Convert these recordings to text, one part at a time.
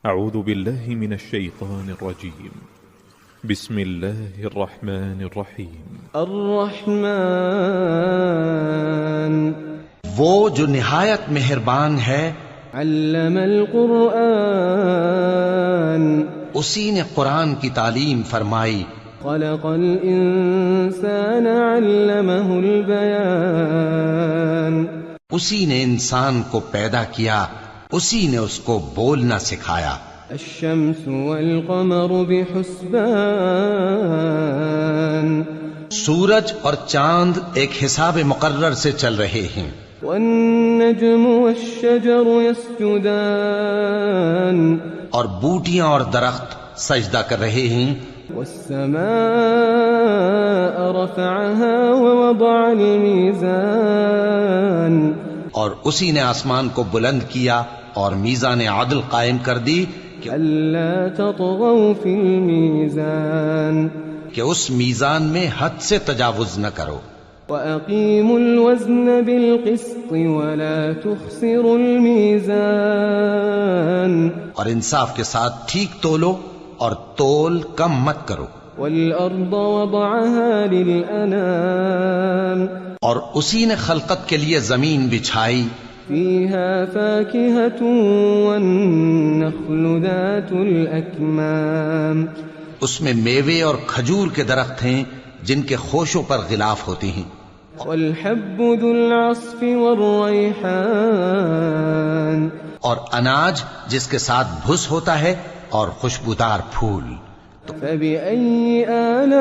أعوذ بالله من الشيطان الرجيم. بسم الله الرحمن الرحيم. الرحمن وہ جو نہایت مہربان ہے. علم القرآن اسی نے قرآن کی تعلیم فرمائی. خلق الإنسان علمه البيان اسی نے انسان کو پیدا کیا، اسی نے اس کو بولنا سکھایا. الشمس والقمر بحسبان سورج اور چاند ایک حساب مقرر سے چل رہے ہیں. والنجم والشجر يسجدان اور بوٹیاں اور درخت سجدہ کر رہے ہیں. والسماء رفعها ووضع الميزان اور اسی نے آسمان کو بلند کیا اور میزان عدل قائم کر دی ألا تطغوا في الميزان کہ اس میزان میں حد سے تجاوز نہ کرو. وأقيموا الوزن بالقسط ولا تخسروا الميزان اور انصاف کے ساتھ ٹھیک تولو اور تول کم مت کرو. والأرض وضعها للأنام اور اسی نے خلقت کے لیے زمین بچھائی. فيها فاكهة والنخل ذات الأكمام اس میں میوے اور کھجور کے درخت ہیں جن کے خوشوں پر غلاف ہوتی ہیں. والحب ذو العصف والريحان اور اناج جس کے ساتھ بھس ہوتا ہے اور خوشبودار پھول. فبأي آلاء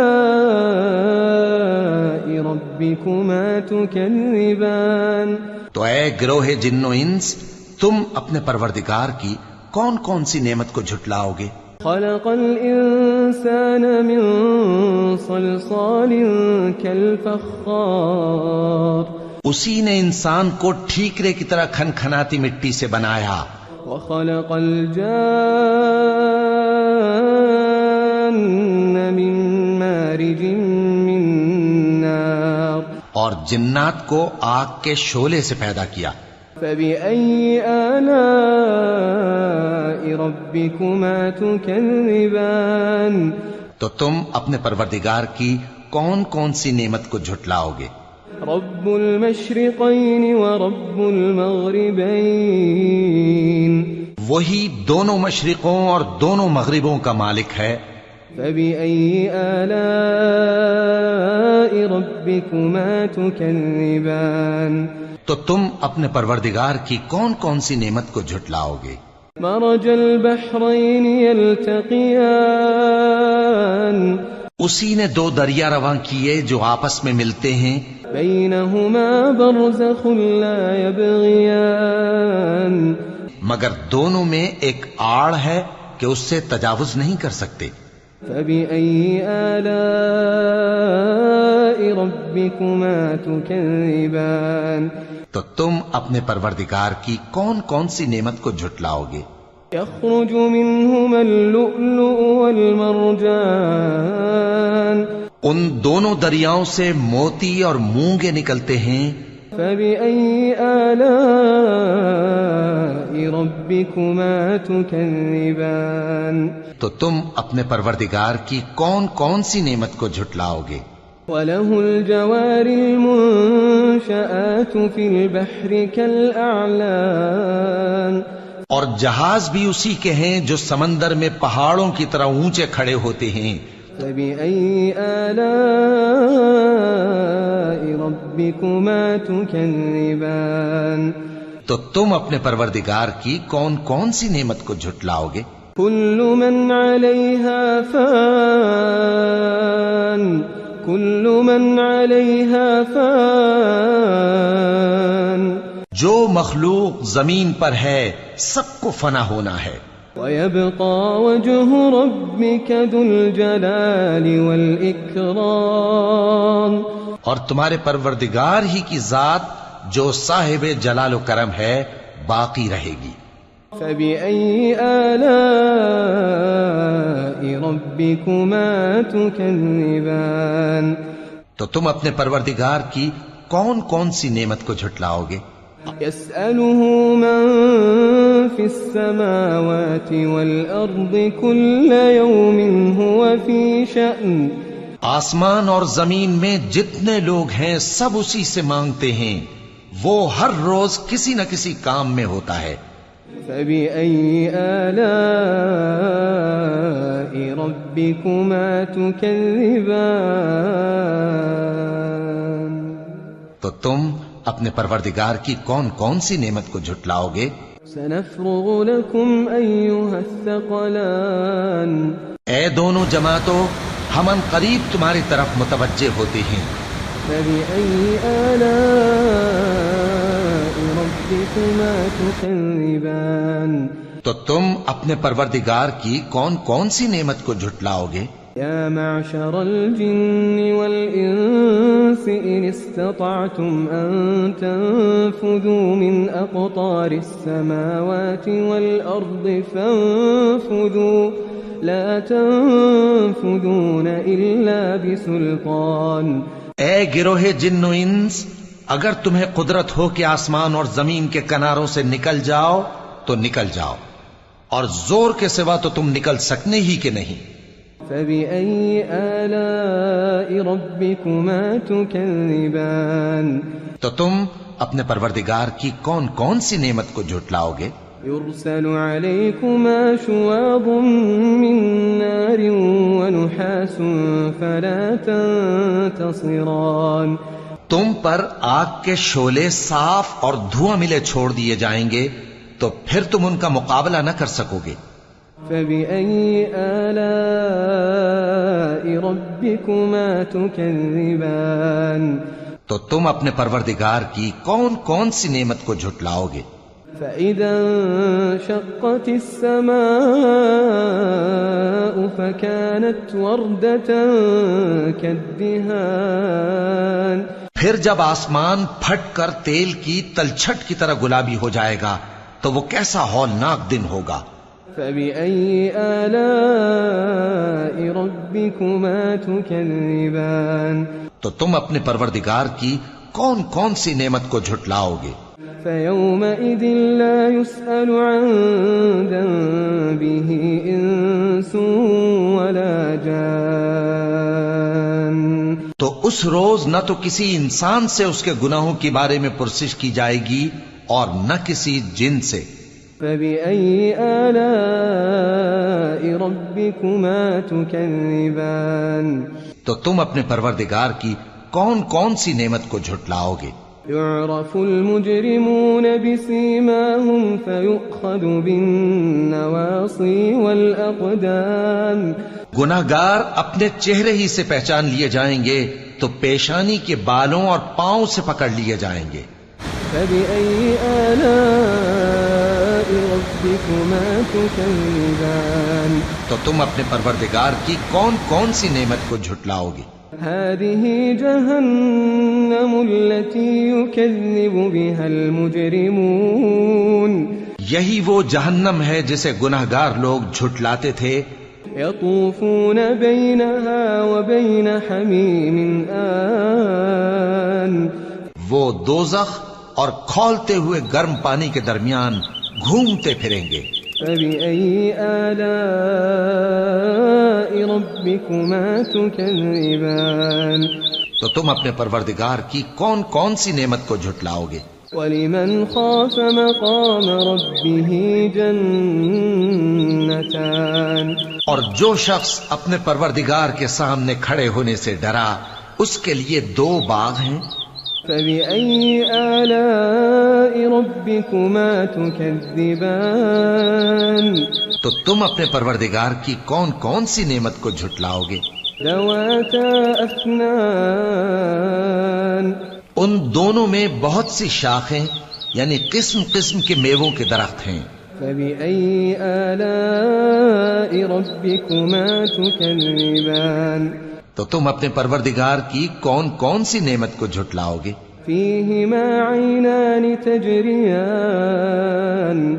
ربكما تكذبان تو اے گروہ جن و انس، تم اپنے پروردگار کی کون کون سی نعمت کو جھٹلاؤ گے؟ خلق الإنسان من صلصال كالفخار اسی نے انسان کو ٹھیکرے کی طرح کھنکھناتی مٹی سے بنایا. وخلق الجان من مارج من نار اور جنات کو آگ کے شعلے سے پیدا کیا. فبأي آلاء ربكما تكذبان تو تم اپنے پروردگار کی کون کون سی نعمت کو جھٹلاؤ گے؟ رب المشرقين ورب المغربين وہی دونوں مشرقوں اور دونوں مغربوں کا مالک ہے. فبأي آلاء ربكما تكذبان تو تم اپنے پروردگار کی کون کون سی نعمت کو جھٹلاؤ گے؟ مرج البحرين يلتقيان اسی نے دو دریا رواں کیے جو آپس میں ملتے ہیں. بينهما برزخ لا يبغيان مگر دونوں میں ایک آڑ ہے کہ اس سے تجاوز نہیں کر سکتے. فبأي آلاء ربكما تكذبان تو تم اپنے پروردگار کی کون کون سی نعمت کو جھٹلاؤ گے؟ يخرج منهما اللؤلؤ والمرجان ان دونوں دریاؤں سے موتی اور مونگے نکلتے ہیں. فبأي آلاء ربكما تكذبان تو تم اپنے پروردگار کی کون کون سی نعمت کو جھٹلاؤ گے؟ وله الجوار المنشآت في البحر كالأعلام اور جہاز بھی اسی کے ہیں جو سمندر میں پہاڑوں کی طرح اونچے کھڑے ہوتے ہیں. فبأي آلاء ربكما تكذبان تو تم اپنے پروردگار کی کون کون سی نعمت کو جھٹلاؤ گے؟ كل من عليها فان كل من عليها فان جو مخلوق زمین پر ہے سب کو فنا ہونا ہے. ويبقى وجه ربك ذو الجلال والإكرام اور تمہارے پروردگار ہی کی ذات جو صاحب جلال و کرم ہے باقی رہے گی. فبأي آلاء ربكما تكذبان تو تم اپنے پروردگار کی کون کون سی نعمت کو جھٹلاؤ گے؟ يسأله من في السماوات والأرض كل يوم هو في شأن آسمان اور زمین میں جتنے لوگ ہیں سب اسی سے مانگتے ہیں، وہ ہر روز کسی نہ کسی کام میں ہوتا ہے۔ فبأي آلاء ربكما تكذبان؟ تو تم اپنے پروردگار کی کون کون سی نعمت کو جھٹلاؤ گے؟ سنفرغ لكم أيها الثقلان اے دونوں جماعتوں، ہم ان قریب تمہاری طرف متوجہ ہوتے ہیں۔ فبأي آلاء ربكما تكذبان؟ تو تم اپنے پروردگار کی کون کون سی نعمت کو جھٹلاؤ گے؟ يا معشر الجن والإنس إن استطعتم أن تنفذوا من أقطار السماوات والأرض فانفذوا لا تنفذون إلا بسلطان۔ اے گروہ جن و انس، اگر تمہیں قدرت ہو کہ آسمان اور زمین کے کناروں سے نکل جاؤ تو نکل جاؤ، اور زور کے سوا تو تم نکل سکنے ہی کہ نہیں۔ فبأي آلاء ربكما تكذبان؟ تو تم اپنے پروردگار کی کون کون سی نعمت کو جھٹلاؤ گے؟ يرسل عليكما شواظ من نار ونحاس فلا تنتصران۔ تم پر آگ کے شعلے صاف اور دھواں ملے چھوڑ دیے جائیں گے تو پھر تم ان کا مقابلہ نہ کر سکو گے۔ فبأي آلاء ربكما تكذبان؟ تو تم اپنے پروردگار کی کون کون سی نعمت کو جھٹلاؤ گے؟ فإذا انشقت السماء فكانت وردة كالدهان۔ پھر جب آسمان پھٹ کر تیل کی تلچھٹ کی طرح گلابی ہو جائے گا تو وہ کیسا ہولناک دن ہوگا۔ فبأي آلاء ربكما تكذبان؟ تو تم اپنے پروردگار کی کون کون سی نعمت کو جھٹلاؤ گے؟ فيومئذ لا يسأل عن ذنبه إنس ولا جان۔ تو اس روز نہ تو کسی انسان سے اس کے گناہوں کے بارے میں پرسش کی جائے گی اور نہ کسی جن سے۔ فبأي آلاء ربكما تكذبان؟ تو تم اپنے پروردگار کی کون کون سی نعمت کو جھٹلاؤ گے؟ يعرف المجرمون بسيماهم فيؤخذ بالنواصي والأقدام۔ گناہگار اپنے چہرے ہی سے پہچان لیے جائیں گے تو پیشانی کے بالوں اور پاؤں سے پکڑ لیے جائیں گے۔ فبأي آلاء ربكما تكذبان؟ تو تم اپنے پروردگار کی کون کون سی نعمت کو جھٹلاؤ گے؟ هذه جهنم التي يكذب بها المجرمون۔ یہی وہ جہنم ہے جسے گناہگار لوگ جھٹلاتے تھے۔ يطوفون بينها وبين حميم آن۔ وہ دوزخ اور کھولتے ہوئے گرم پانی کے درمیان گھومتے پھریں گے۔ فبأي آلاء ربكما تكذبان؟ تو تم اپنے پروردگار کی کون کون سی نعمت کو جھٹلاؤ گے؟ ولمن خاف مقام ربه جنتان۔ اور جو شخص اپنے پروردگار کے سامنے کھڑے ہونے سے ڈرا اس کے لیے دو باغ ہیں۔ فبأي آلاء ربكما تكذبان؟ تو تم اپنے پروردگار کی کون کون سی نعمت کو جھٹلاؤ گے؟ ذواتا أفنان۔ ان دونوں میں بہت سی شاخیں یعنی قسم قسم کے میووں کے درخت ہیں۔ فبأي آلاء ربكما تكذبان؟ تو تم اپنے پروردگار کی کون کون سی نعمت کو جھٹلاؤ گے؟ فيهما عينان تجريان۔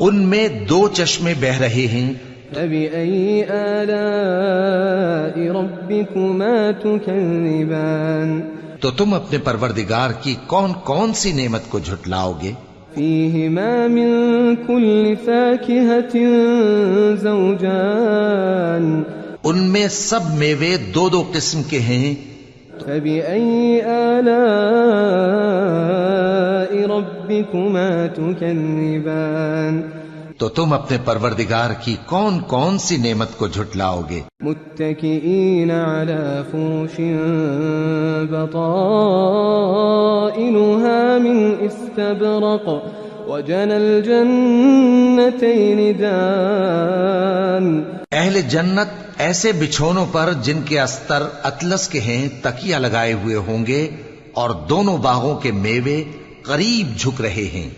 ان میں دو چشمے بہ رہے ہیں۔ فبأي آلاء ربكما تكذبان؟ تو تم اپنے پروردگار کی کون کون سی نعمت کو جھٹلاؤ گے؟ فيهما من كل فاكهة زوجان ان میں سب میوے دو دو قسم کے ہیں، فبأي آلاء ربكما تكذبان تو تم اپنے پروردگار کی کون کون سی نعمت کو جھٹلاؤ گے؟ متكئين على فرش بطائنها من استبرق وجنى الجنتين دان اہل جنت ایسے بچھونوں پر جن کے استر اطلس کے ہیں تکیہ لگائے ہوئے ہوں گے، اور دونوں باغوں کے میوے قریب جھک رہے ہیں۔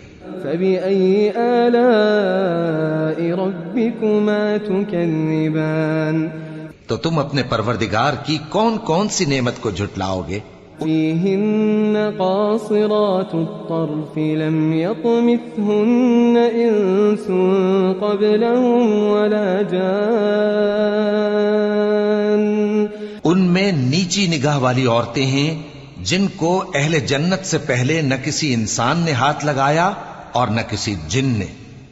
فبأي آلاء ربكما تكذبان تو تم اپنے پروردگار کی کون کون سی نعمت کو جھٹلاؤ گے؟ فيهن قاصرات الطرف لم يطمثهن إنس قبلهم ولا جان ان میں نیچی نگاہ والی عورتیں ہیں جن کو اہل جنت سے پہلے نہ کسی انسان نے ہاتھ لگایا اور نہ کسی جن نے۔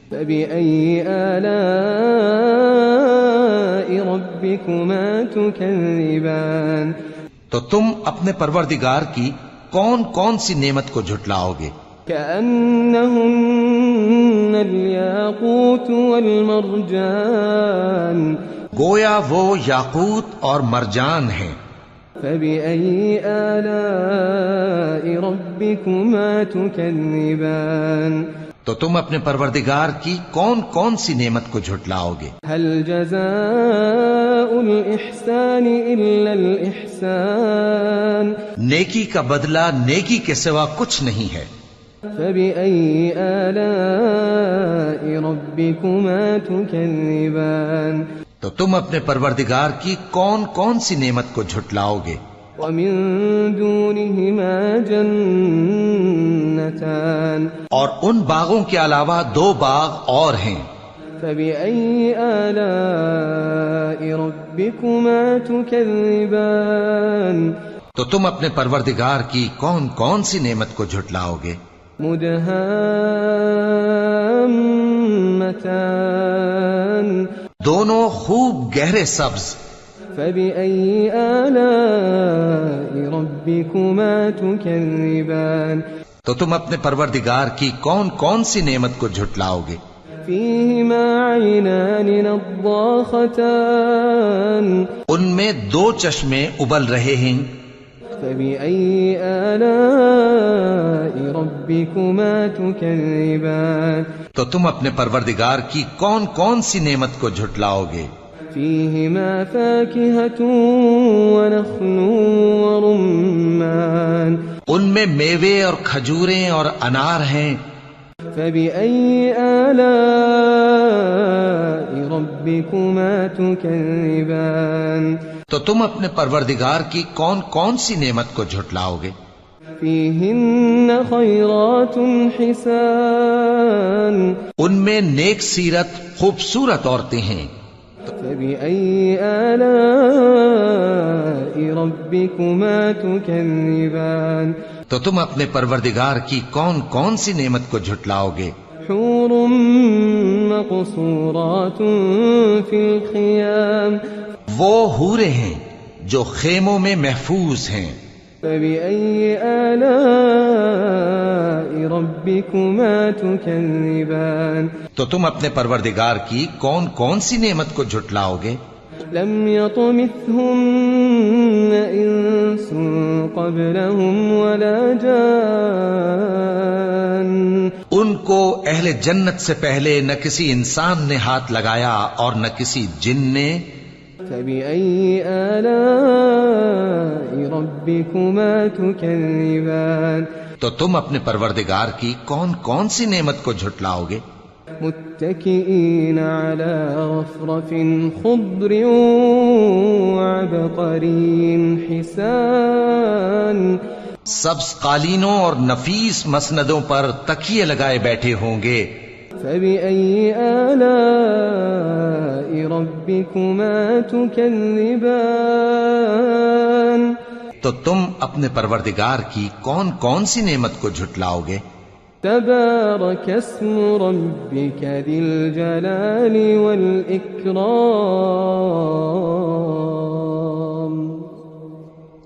فبأي آلاء ربكما تكذبان تو تم اپنے پروردگار کی کون کون سی نعمت کو جھٹلاؤ گے؟ كأنهن الياقوت والمرجان گویا وہ یاقوت اور مرجان ہیں۔ فبأي آلاء ربكما تكذبان تو تم اپنے پروردگار کی کون کون سی نعمت کو جھٹلاؤ گے؟ هل جزاء الإحسان إلا الإحسان نیکی کا بدلہ نیکی کے سوا کچھ نہیں ہے۔ فبأي آلاء ربكما تكذبان تو تم اپنے پروردگار کی کون کون سی نعمت کو جھٹلاؤ گے؟ ومن دونهما جنتان اور ان باغوں کے علاوہ دو باغ اور ہیں۔ فبأي آلاء ربكما تكذبان تو تم اپنے پروردگار کی کون کون سی نعمت کو جھٹلاؤ گے؟ مدهامتان دونوں خوب گہرے سبز۔ فبأي آلاء ربكما تكذبان تو تم اپنے پروردگار کی کون کون سی نعمت کو جھٹلاؤ گے؟ فيهما عينان نضاختان ان میں دو چشمے ابل رہے ہیں۔ فبأي آلاء ربكما تكذبان تو تم اپنے پروردگار کی کون کون سی نعمت کو جھٹلاؤ گے؟ فيهما فاكهة ونخل ورمان ان میں میوے اور کھجوریں اور انار ہیں۔ فبأي آلاء ربكما تكذبان تو تم اپنے پروردگار کی کون کون سی نعمت کو جھٹلاؤ گے؟ فيهن خيرات حسان ان میں نیک سیرت خوبصورت عورتیں ہیں۔ فبأي آلاء ربكما تكذبان تو تم اپنے پروردگار کی کون کون سی نعمت کو جھٹلاؤ گے؟ حور مقصورات في الخيام وہ حوریں ہیں جو خیموں میں محفوظ ہیں۔ فبأي آلاء ربكما تكذبان تو تم اپنے پروردگار کی کون کون سی نعمت کو جھٹلاؤ گے؟ لم يطمثهن إنس قبلهم ولا جان ان کو اہل جنت سے پہلے نہ کسی انسان نے ہاتھ لگایا اور نہ کسی جن نے۔ فبأي آلاء ربكما تكذبان تو تم اپنے پروردگار کی کون کون سی نعمت کو جھٹلاؤ گے؟ متكئين على رفرف خضر وعبقري حسان سبز قالینوں اور نفیس مسندوں پر تکیے لگائے بیٹھے ہوں گے۔ فبأي آلاء ربكما تكذبان تو تم اپنے پروردگار کی کون کون سی نعمت کو جھٹلاؤ گے؟ تبارك اسم ربك ذي الجلال والإكرام.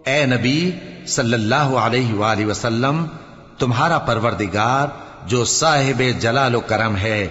اے نبی صلی اللہ علیہ وآلہ وسلم، تمہارا پروردگار جو صاحب جلال و کرم ہے